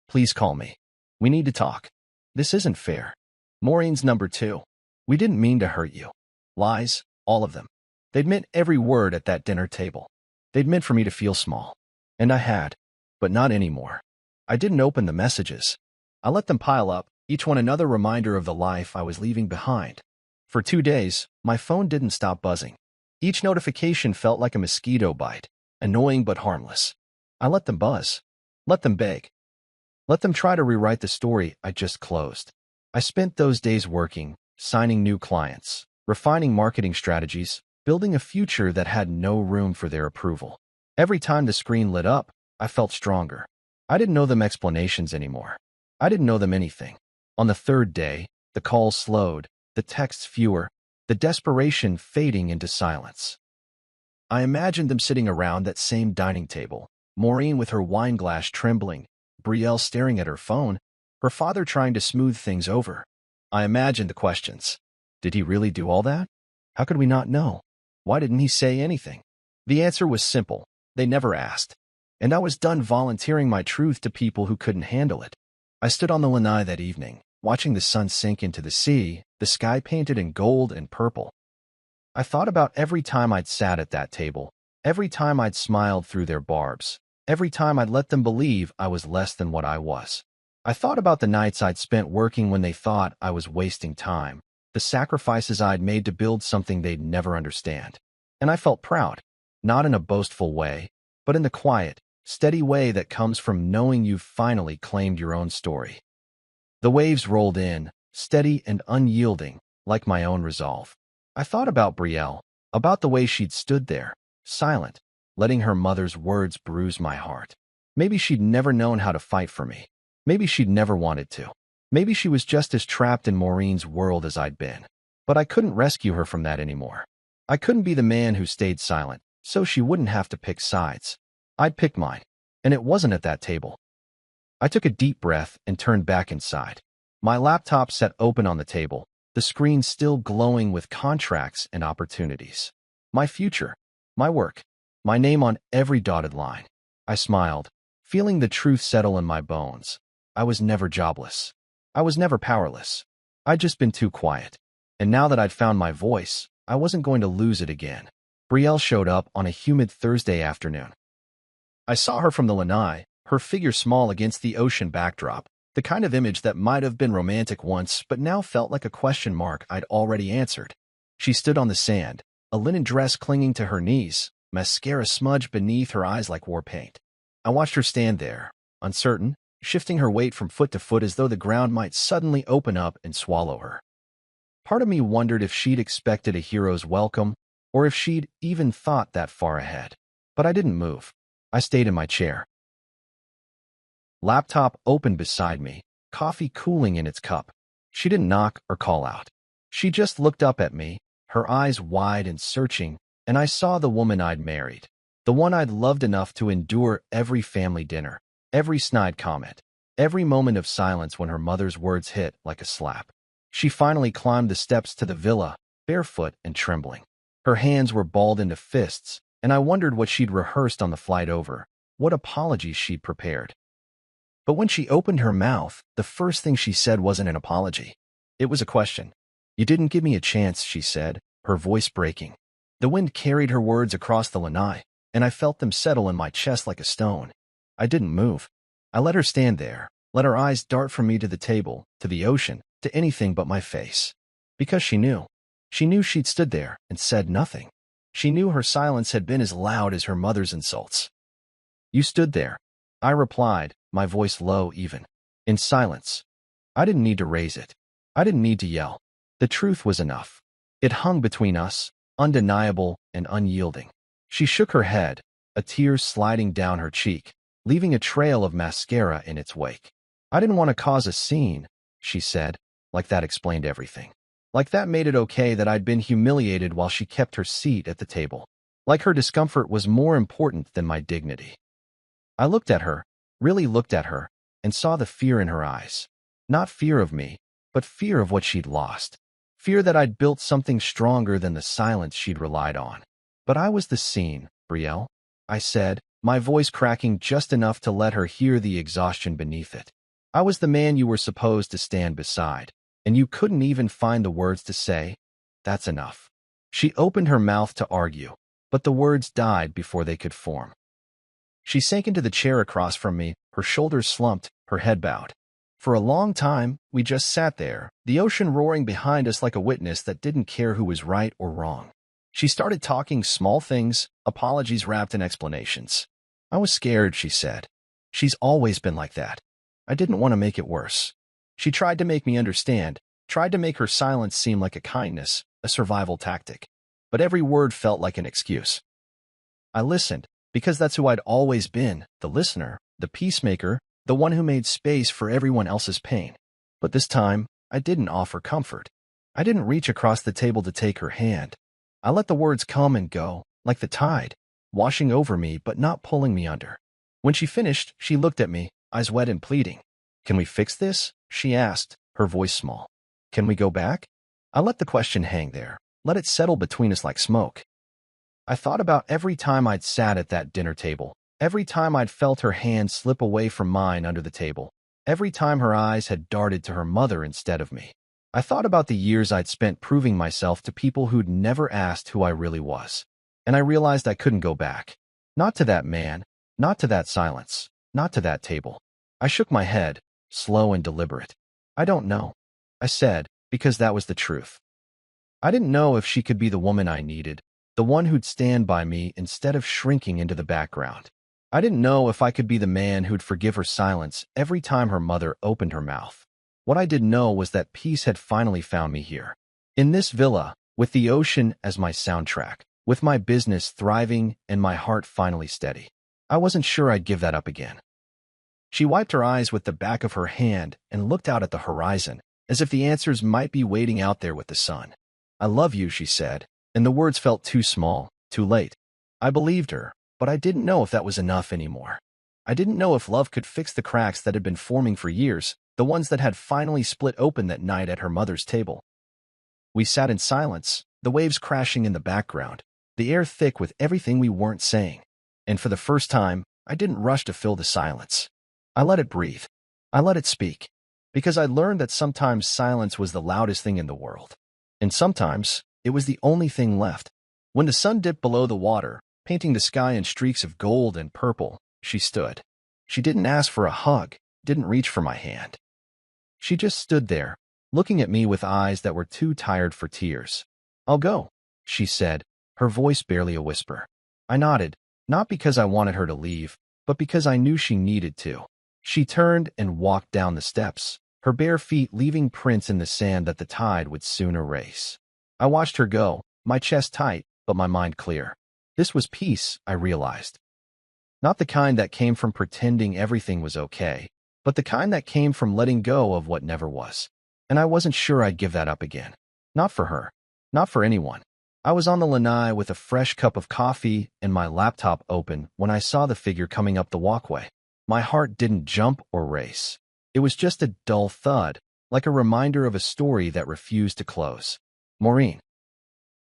Please call me. We need to talk. This isn't fair. Maureen's number 2. We didn't mean to hurt you. Lies, all of them. They'd meant every word at that dinner table. They'd meant for me to feel small. And I had. But not anymore. I didn't open the messages. I let them pile up, each one another reminder of the life I was leaving behind. For 2 days, my phone didn't stop buzzing. Each notification felt like a mosquito bite, annoying but harmless. I let them buzz. Let them beg. Let them try to rewrite the story I just closed. I spent those days working, signing new clients, refining marketing strategies, building a future that had no room for their approval. Every time the screen lit up, I felt stronger. I didn't know them explanations anymore. I didn't know them anything. On the 3rd day, the calls slowed, the texts fewer, the desperation fading into silence. I imagined them sitting around that same dining table, Maureen with her wine glass trembling, Brielle staring at her phone, her father trying to smooth things over. I imagined the questions. Did he really do all that? How could we not know? Why didn't he say anything? The answer was simple. They never asked. And I was done volunteering my truth to people who couldn't handle it. I stood on the lanai that evening, watching the sun sink into the sea, the sky painted in gold and purple. I thought about every time I'd sat at that table, every time I'd smiled through their barbs, every time I'd let them believe I was less than what I was. I thought about the nights I'd spent working when they thought I was wasting time, the sacrifices I'd made to build something they'd never understand. And I felt proud, not in a boastful way, but in the quiet, steady way that comes from knowing you've finally claimed your own story. The waves rolled in, steady and unyielding, like my own resolve. I thought about Brielle, about the way she'd stood there, silent, letting her mother's words bruise my heart. Maybe she'd never known how to fight for me. Maybe she'd never wanted to. Maybe she was just as trapped in Maureen's world as I'd been. But I couldn't rescue her from that anymore. I couldn't be the man who stayed silent, so she wouldn't have to pick sides. I'd pick mine, and it wasn't at that table. I took a deep breath and turned back inside. My laptop sat open on the table, the screen still glowing with contracts and opportunities. My future, my work, my name on every dotted line. I smiled, feeling the truth settle in my bones. I was never jobless. I was never powerless. I'd just been too quiet. And now that I'd found my voice, I wasn't going to lose it again. Brielle showed up on a humid Thursday afternoon. I saw her from the lanai, her figure small against the ocean backdrop, the kind of image that might have been romantic once but now felt like a question mark I'd already answered. She stood on the sand, a linen dress clinging to her knees, mascara smudged beneath her eyes like war paint. I watched her stand there, uncertain, shifting her weight from foot to foot as though the ground might suddenly open up and swallow her. Part of me wondered if she'd expected a hero's welcome, or if she'd even thought that far ahead. But I didn't move. I stayed in my chair. Laptop open beside me, coffee cooling in its cup. She didn't knock or call out. She just looked up at me, her eyes wide and searching, and I saw the woman I'd married, the one I'd loved enough to endure every family dinner, every snide comment, every moment of silence when her mother's words hit like a slap. She finally climbed the steps to the villa, barefoot and trembling. Her hands were balled into fists, and I wondered what she'd rehearsed on the flight over, what apologies she'd prepared. But when she opened her mouth, the first thing she said wasn't an apology. It was a question. You didn't give me a chance, she said, her voice breaking. The wind carried her words across the lanai, and I felt them settle in my chest like a stone. I didn't move. I let her stand there, let her eyes dart from me to the table, to the ocean, to anything but my face. Because she knew. She knew she'd stood there and said nothing. She knew her silence had been as loud as her mother's insults. You stood there, I replied, my voice low even, in silence. I didn't need to raise it. I didn't need to yell. The truth was enough. It hung between us, undeniable and unyielding. She shook her head, a tear sliding down her cheek, leaving a trail of mascara in its wake. I didn't want to cause a scene, she said, like that explained everything. Like that made it okay that I'd been humiliated while she kept her seat at the table. Like her discomfort was more important than my dignity. I looked at her, really looked at her, and saw the fear in her eyes. Not fear of me, but fear of what she'd lost. Fear that I'd built something stronger than the silence she'd relied on. But I was the scene, Brielle, I said, my voice cracking just enough to let her hear the exhaustion beneath it. I was the man you were supposed to stand beside, and you couldn't even find the words to say, "That's enough." She opened her mouth to argue, but the words died before they could form. She sank into the chair across from me, her shoulders slumped, her head bowed. For a long time, we just sat there, the ocean roaring behind us like a witness that didn't care who was right or wrong. She started talking small things, apologies wrapped in explanations. I was scared, she said. She's always been like that. I didn't want to make it worse. She tried to make me understand, tried to make her silence seem like a kindness, a survival tactic. But every word felt like an excuse. I listened, because that's who I'd always been, the listener, the peacemaker, the one who made space for everyone else's pain. But this time, I didn't offer comfort. I didn't reach across the table to take her hand. I let the words come and go, like the tide, washing over me but not pulling me under. When she finished, she looked at me, eyes wet and pleading. "Can we fix this?" she asked, her voice small. "Can we go back?" I let the question hang there, let it settle between us like smoke. I thought about every time I'd sat at that dinner table, every time I'd felt her hand slip away from mine under the table, every time her eyes had darted to her mother instead of me. I thought about the years I'd spent proving myself to people who'd never asked who I really was. And I realized I couldn't go back. Not to that man, not to that silence, not to that table. I shook my head, slow and deliberate. "I don't know," I said, because that was the truth. I didn't know if she could be the woman I needed, the one who'd stand by me instead of shrinking into the background. I didn't know if I could be the man who'd forgive her silence every time her mother opened her mouth. What I did know was that peace had finally found me here. In this villa, with the ocean as my soundtrack, with my business thriving and my heart finally steady. I wasn't sure I'd give that up again. She wiped her eyes with the back of her hand and looked out at the horizon, as if the answers might be waiting out there with the sun. "I love you," she said, and the words felt too small, too late. I believed her, but I didn't know if that was enough anymore. I didn't know if love could fix the cracks that had been forming for years, the ones that had finally split open that night at her mother's table. We sat in silence, the waves crashing in the background, the air thick with everything we weren't saying. And for the first time, I didn't rush to fill the silence. I let it breathe. I let it speak. Because I learned that sometimes silence was the loudest thing in the world. And sometimes, it was the only thing left. When the sun dipped below the water, painting the sky in streaks of gold and purple, she stood. She didn't ask for a hug, didn't reach for my hand. She just stood there, looking at me with eyes that were too tired for tears. "I'll go," she said, her voice barely a whisper. I nodded, not because I wanted her to leave, but because I knew she needed to. She turned and walked down the steps, her bare feet leaving prints in the sand that the tide would soon erase. I watched her go, my chest tight, but my mind clear. This was peace, I realized. Not the kind that came from pretending everything was okay, but the kind that came from letting go of what never was. And I wasn't sure I'd give that up again. Not for her. Not for anyone. I was on the lanai with a fresh cup of coffee and my laptop open when I saw the figure coming up the walkway. My heart didn't jump or race. It was just a dull thud, like a reminder of a story that refused to close. Maureen.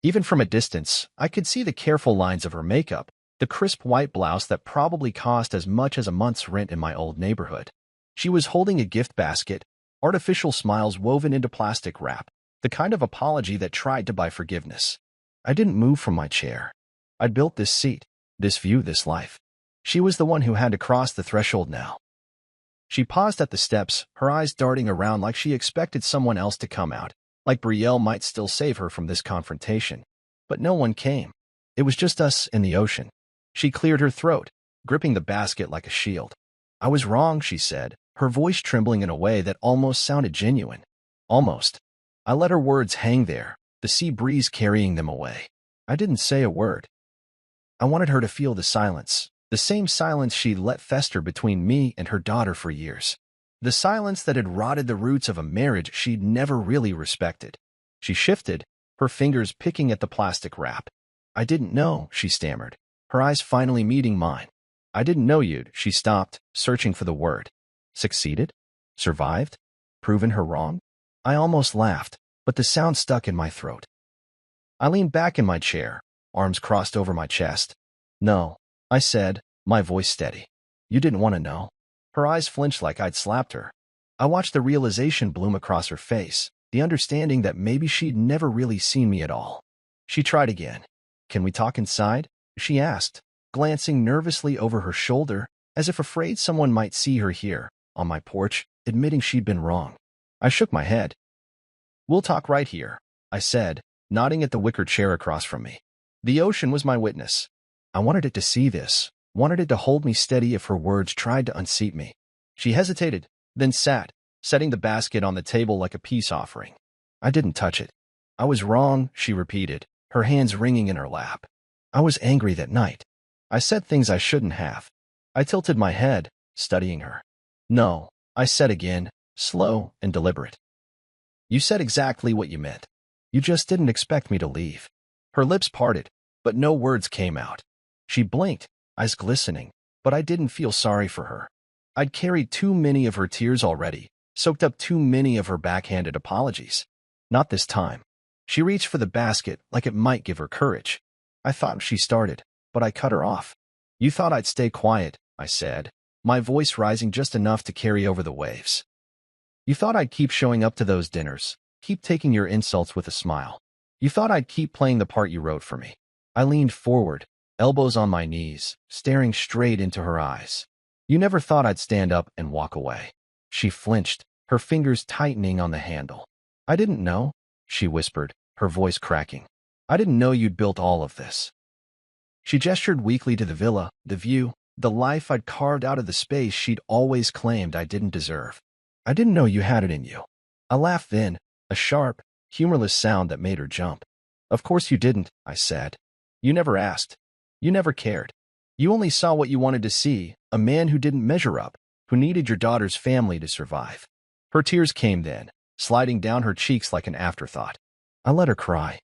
Even from a distance, I could see the careful lines of her makeup, the crisp white blouse that probably cost as much as a month's rent in my old neighborhood. She was holding a gift basket, artificial smiles woven into plastic wrap, the kind of apology that tried to buy forgiveness. I didn't move from my chair. I'd built this seat, this view, this life. She was the one who had to cross the threshold now. She paused at the steps, her eyes darting around like she expected someone else to come out, like Brielle might still save her from this confrontation. But no one came. It was just us and the ocean. She cleared her throat, gripping the basket like a shield. "I was wrong," she said, her voice trembling in a way that almost sounded genuine. Almost. I let her words hang there, the sea breeze carrying them away. I didn't say a word. I wanted her to feel the silence, the same silence she'd let fester between me and her daughter for years. The silence that had rotted the roots of a marriage she'd never really respected. She shifted, her fingers picking at the plastic wrap. I didn't know, she stammered, her eyes finally meeting mine. I didn't know you'd, she stopped, searching for the word. Succeeded? Survived? Proven her wrong? I almost laughed, but the sound stuck in my throat. I leaned back in my chair, arms crossed over my chest. No, I said, my voice steady. You didn't want to know. Her eyes flinched like I'd slapped her. I watched the realization bloom across her face, the understanding that maybe she'd never really seen me at all. She tried again. Can we talk inside? She asked, glancing nervously over her shoulder, as if afraid someone might see her here, on my porch, admitting she'd been wrong. I shook my head. We'll talk right here, I said, nodding at the wicker chair across from me. The ocean was my witness. I wanted it to see this, wanted it to hold me steady if her words tried to unseat me. She hesitated, then sat, setting the basket on the table like a peace offering. I didn't touch it. I was wrong, she repeated, her hands wringing in her lap. I was angry that night. I said things I shouldn't have. I tilted my head, studying her. No, I said again, slow and deliberate. You said exactly what you meant. You just didn't expect me to leave. Her lips parted, but no words came out. She blinked, eyes glistening, but I didn't feel sorry for her. I'd carried too many of her tears already, soaked up too many of her backhanded apologies. Not this time. She reached for the basket like it might give her courage. I thought she started, but I cut her off. You thought I'd stay quiet, I said, my voice rising just enough to carry over the waves. You thought I'd keep showing up to those dinners, keep taking your insults with a smile. You thought I'd keep playing the part you wrote for me. I leaned forward, elbows on my knees, staring straight into her eyes. You never thought I'd stand up and walk away. She flinched, her fingers tightening on the handle. I didn't know, she whispered, her voice cracking. I didn't know you'd built all of this. She gestured weakly to the villa, the view, the life I'd carved out of the space she'd always claimed I didn't deserve. I didn't know you had it in you. I laughed then, a sharp, humorless sound that made her jump. Of course you didn't, I said. You never asked. You never cared. You only saw what you wanted to see, a man who didn't measure up, who needed your daughter's family to survive. Her tears came then, sliding down her cheeks like an afterthought. I let her cry.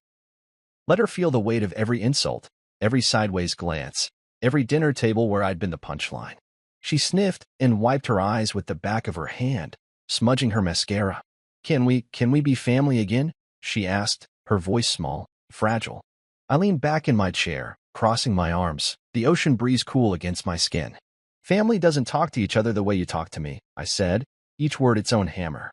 Let her feel the weight of every insult, every sideways glance, every dinner table where I'd been the punchline. She sniffed and wiped her eyes with the back of her hand, smudging her mascara. Can we be family again? She asked, her voice small, fragile. I leaned back in my chair, crossing my arms, the ocean breeze cool against my skin. Family doesn't talk to each other the way you talk to me, I said, each word its own hammer.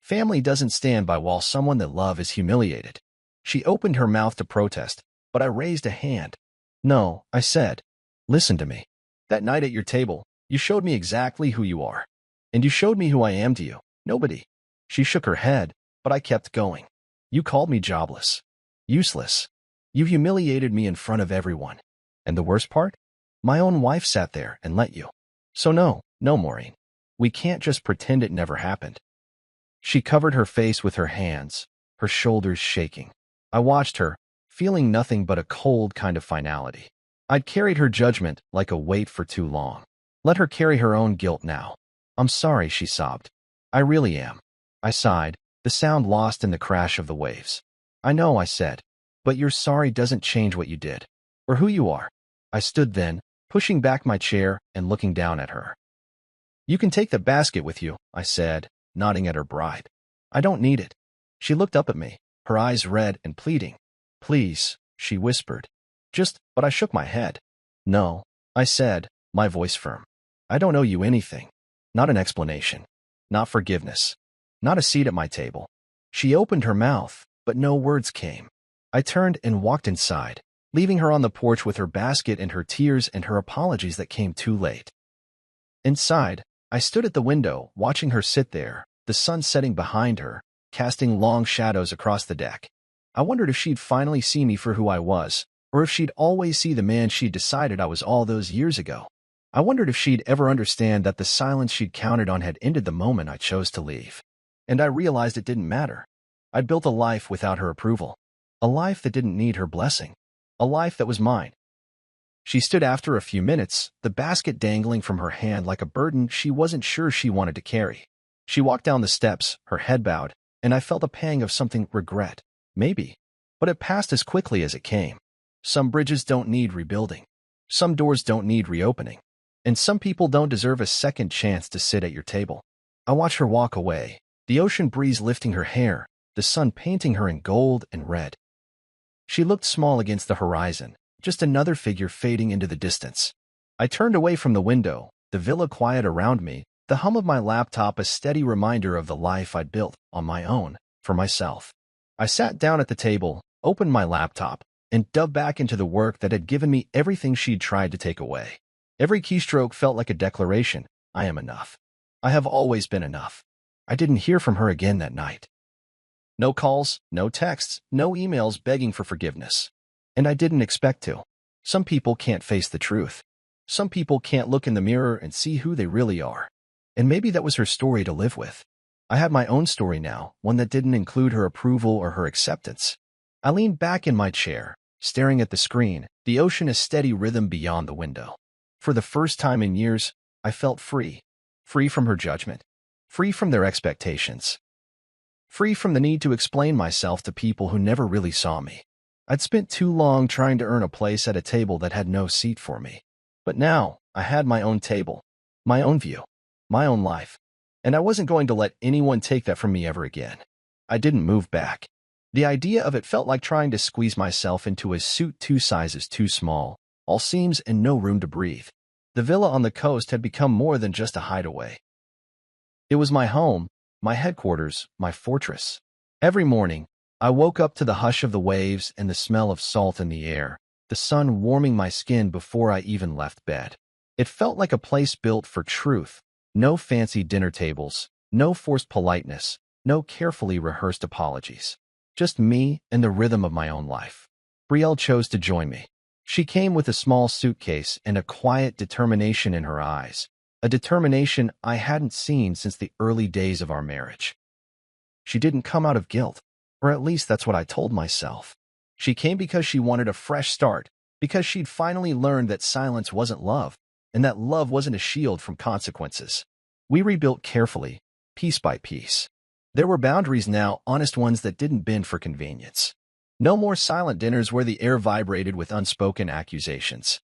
Family doesn't stand by while someone that love is humiliated. She opened her mouth to protest, but I raised a hand. No, I said. Listen to me. That night at your table, you showed me exactly who you are. And you showed me who I am to you. Nobody. She shook her head, but I kept going. You called me jobless. Useless. You humiliated me in front of everyone. And the worst part? My own wife sat there and let you. So no, Maureen. We can't just pretend it never happened. She covered her face with her hands, her shoulders shaking. I watched her, feeling nothing but a cold kind of finality. I'd carried her judgment like a weight for too long. Let her carry her own guilt now. I'm sorry, she sobbed. I really am. I sighed, the sound lost in the crash of the waves. I know, I said, but your sorry doesn't change what you did, or who you are. I stood then, pushing back my chair and looking down at her. You can take the basket with you, I said, nodding at her bride. I don't need it. She looked up at me, her eyes red and pleading. Please, she whispered. But I shook my head. No, I said, my voice firm. I don't owe you anything. Not an explanation. Not forgiveness. Not a seat at my table. She opened her mouth, but no words came. I turned and walked inside, leaving her on the porch with her basket and her tears and her apologies that came too late. Inside, I stood at the window, watching her sit there, the sun setting behind her, casting long shadows across the deck. I wondered if she'd finally see me for who I was, or if she'd always see the man she'd decided I was all those years ago. I wondered if she'd ever understand that the silence she'd counted on had ended the moment I chose to leave. And I realized it didn't matter. I'd built a life without her approval. A life that didn't need her blessing. A life that was mine. She stood after a few minutes, the basket dangling from her hand like a burden she wasn't sure she wanted to carry. She walked down the steps, her head bowed, and I felt a pang of something regret. Maybe. But it passed as quickly as it came. Some bridges don't need rebuilding. Some doors don't need reopening. And some people don't deserve a second chance to sit at your table. I watched her walk away, the ocean breeze lifting her hair, the sun painting her in gold and red. She looked small against the horizon, just another figure fading into the distance. I turned away from the window, the villa quiet around me, the hum of my laptop a steady reminder of the life I'd built on my own, for myself. I sat down at the table, opened my laptop, and dove back into the work that had given me everything she'd tried to take away. Every keystroke felt like a declaration. I am enough. I have always been enough. I didn't hear from her again that night. No calls, no texts, no emails begging for forgiveness. And I didn't expect to. Some people can't face the truth. Some people can't look in the mirror and see who they really are. And maybe that was her story to live with. I had my own story now, one that didn't include her approval or her acceptance. I leaned back in my chair, staring at the screen, the ocean a steady rhythm beyond the window. For the first time in years, I felt free. Free from her judgment. Free from their expectations. Free from the need to explain myself to people who never really saw me. I'd spent too long trying to earn a place at a table that had no seat for me. But now, I had my own table, my own view, my own life. And I wasn't going to let anyone take that from me ever again. I didn't move back. The idea of it felt like trying to squeeze myself into a suit 2 sizes too small, all seams and no room to breathe. The villa on the coast had become more than just a hideaway. It was my home, my headquarters, my fortress. Every morning, I woke up to the hush of the waves and the smell of salt in the air, the sun warming my skin before I even left bed. It felt like a place built for truth. No fancy dinner tables, no forced politeness, no carefully rehearsed apologies. Just me and the rhythm of my own life. Brielle chose to join me. She came with a small suitcase and a quiet determination in her eyes, a determination I hadn't seen since the early days of our marriage. She didn't come out of guilt, or at least that's what I told myself. She came because she wanted a fresh start, because she'd finally learned that silence wasn't love, and that love wasn't a shield from consequences. We rebuilt carefully, piece by piece. There were boundaries now, honest ones that didn't bend for convenience. No more silent dinners where the air vibrated with unspoken accusations.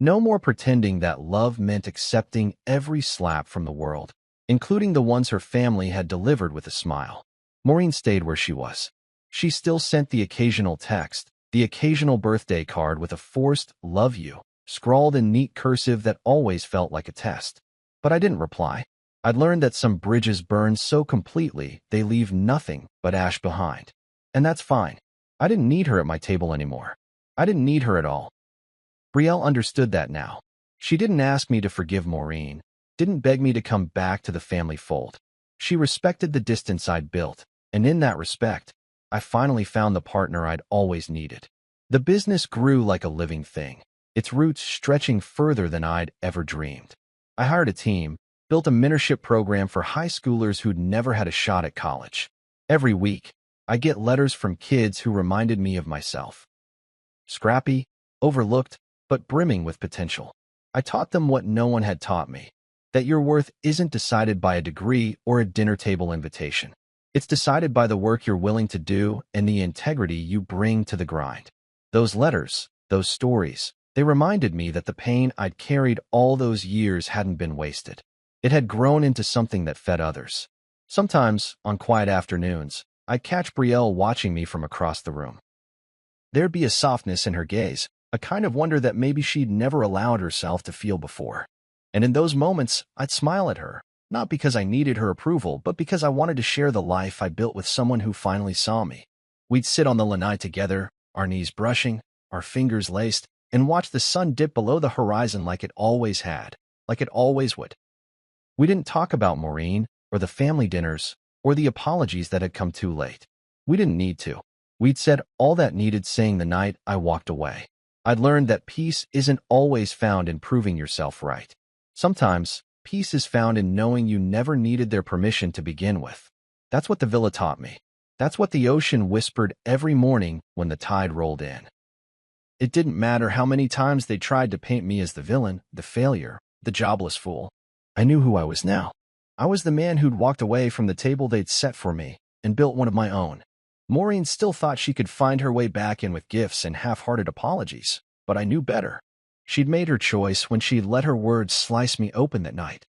No more pretending that love meant accepting every slap from the world, including the ones her family had delivered with a smile. Maureen stayed where she was. She still sent the occasional text, the occasional birthday card with a forced "love you" scrawled in neat cursive that always felt like a test. But I didn't reply. I'd learned that some bridges burn so completely they leave nothing but ash behind. And that's fine. I didn't need her at my table anymore. I didn't need her at all. Brielle understood that now. She didn't ask me to forgive Maureen, didn't beg me to come back to the family fold. She respected the distance I'd built, and in that respect, I finally found the partner I'd always needed. The business grew like a living thing, its roots stretching further than I'd ever dreamed. I hired a team, built a mentorship program for high schoolers who'd never had a shot at college. Every week, I get letters from kids who reminded me of myself. Scrappy, overlooked, but brimming with potential. I taught them what no one had taught me, that your worth isn't decided by a degree or a dinner table invitation. It's decided by the work you're willing to do and the integrity you bring to the grind. Those letters, those stories, they reminded me that the pain I'd carried all those years hadn't been wasted. It had grown into something that fed others. Sometimes, on quiet afternoons, I'd catch Brielle watching me from across the room. There'd be a softness in her gaze, a kind of wonder that maybe she'd never allowed herself to feel before. And in those moments, I'd smile at her, not because I needed her approval, but because I wanted to share the life I built with someone who finally saw me. We'd sit on the lanai together, our knees brushing, our fingers laced, and watch the sun dip below the horizon like it always had, like it always would. We didn't talk about Maureen, or the family dinners, or the apologies that had come too late. We didn't need to. We'd said all that needed saying the night I walked away. I'd learned that peace isn't always found in proving yourself right. Sometimes, peace is found in knowing you never needed their permission to begin with. That's what the villa taught me. That's what the ocean whispered every morning when the tide rolled in. It didn't matter how many times they tried to paint me as the villain, the failure, the jobless fool. I knew who I was now. I was the man who'd walked away from the table they'd set for me, and built one of my own. Maureen still thought she could find her way back in with gifts and half-hearted apologies, but I knew better. She'd made her choice when she'd let her words slice me open that night.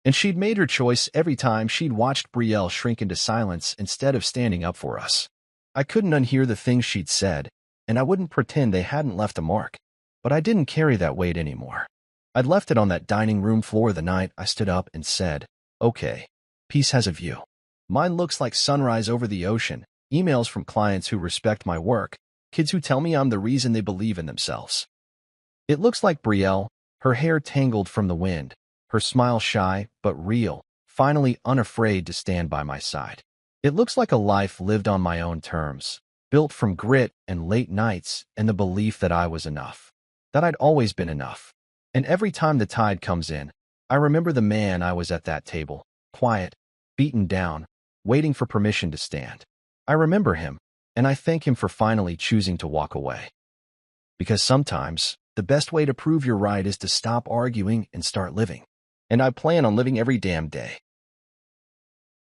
And she'd made her choice every time she'd watched Brielle shrink into silence instead of standing up for us. I couldn't unhear the things she'd said, and I wouldn't pretend they hadn't left a mark. But I didn't carry that weight anymore. I'd left it on that dining room floor the night I stood up and said, "Okay, peace has a view. Mine looks like sunrise over the ocean, emails from clients who respect my work, kids who tell me I'm the reason they believe in themselves." It looks like Brielle, her hair tangled from the wind, her smile shy but real, finally unafraid to stand by my side. It looks like a life lived on my own terms, built from grit and late nights and the belief that I was enough, that I'd always been enough. And every time the tide comes in, I remember the man I was at that table, quiet, beaten down, waiting for permission to stand. I remember him, and I thank him for finally choosing to walk away. Because sometimes, the best way to prove you're right is to stop arguing and start living. And I plan on living every damn day.